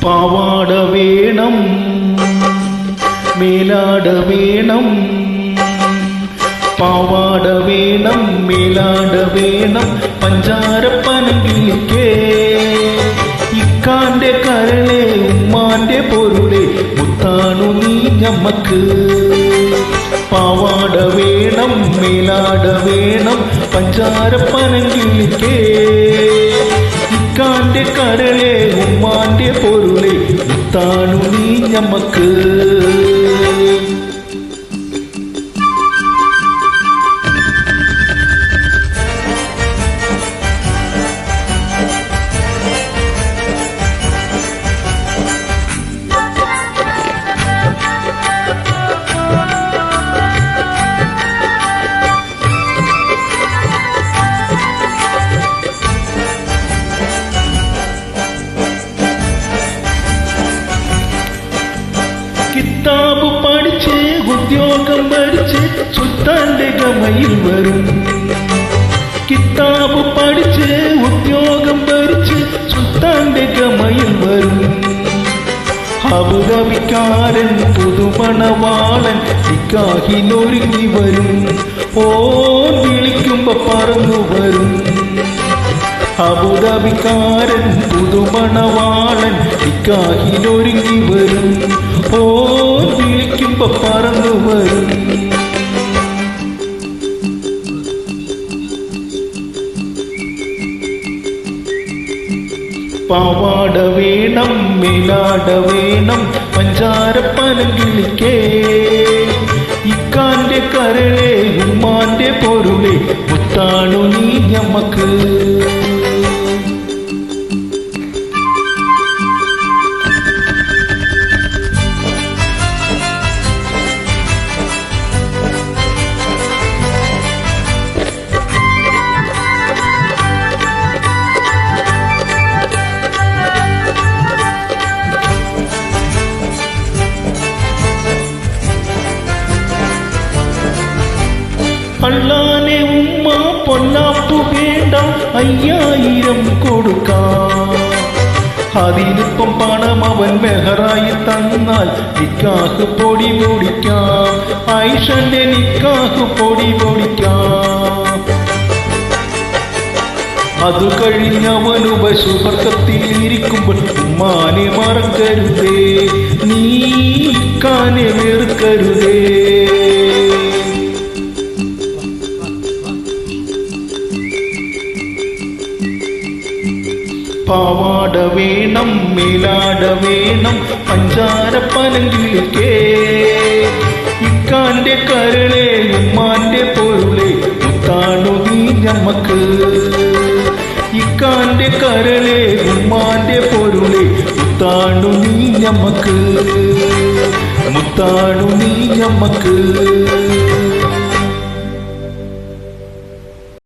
പാവാട വേണം മേലാട വേണം, പാവാട വേണം മേലാട വേണം പഞ്ചാരപ്പനങ്കിളിക്കേ. ഇക്കാന്റെ കരളെ ഉമ്മാന്റെ പൊരുളെ മുത്താണു നീ ഞമ്മക്ക്. പാവാട വേണം മേലാട വേണം പഞ്ചാരപ്പനങ്കിളിക്കേ. ഇക്കാന്റെ കരളെ ഉമ്മാന്റെ പൊരുളെ മുത്താണു നീ ഞമ്മക്ക്. കിതാബ് പഠിച്ച് ഉദ്യോഗം ഭരിച്ച് സുൽത്താന്റെ ഗമയിൽ വരും. കിതാബ് പഠിച്ച് ഉദ്യോഗം ഭരിച്ച് സുൽത്താന്റെ ഗമയിൽ വരും. അബുദാബിക്കാരൻ പുതുമണവാളൻ നിക്കാഹിനൊരുങ്ങി വരും. ഓൻ വിളിക്കുമ്പോ പറന്നു വരും. അബുദാബിക്കാരൻ പുതുമണവാളൻ നിക്കാഹിനൊരുങ്ങി വരും. ഓൻ വിളിക്കുമ്പോ പറന്നു വരും. പാവാട വേണം മേലാട വേണം പഞ്ചാരപ്പനങ്കിളിക്കേ. ഇക്കാന്റെ കരളെ ഉമ്മാന്റെ പൊരുളെ മുത്താണു നീ ഞമ്മക്ക്. അള്ളാനെ ഉമ്മ പൊന്നാപ്പു വേണ്ട 5000 കൊടുക്കാം. അതിനിപ്പം പണം അവൻ മെഹറായി തന്നാൽ നിക്കാഹ് പൊടി പൊടിക്കാം. ആയിഷന്റെ നിക്കാഹ് പൊടി പൊടിക്കാം. അത് കഴിഞ്ഞവനു ബശുബർക്കത്തിൽ ഇരിക്കുമ്പോൾ ഉമ്മാനെ മറക്കരുതേ, നീ ഇക്കാനെ വെറുക്കരുതേ. പാവാട വേണം മേലാട വേണം പഞ്ചാരപ്പനങ്കിളിക്കേ. ഇക്കാന്റെ കരളെ ഉമ്മാന്റെ പൊരുളെ മുത്താണു നീ ഞമ്മക്ക്. ഇക്കാന്റെ കരളെ ഉമ്മാന്റെ പൊരുളെ മുത്താണു നീ ഞമ്മക്ക്. മുത്താണു നീ ഞമ്മക്ക്.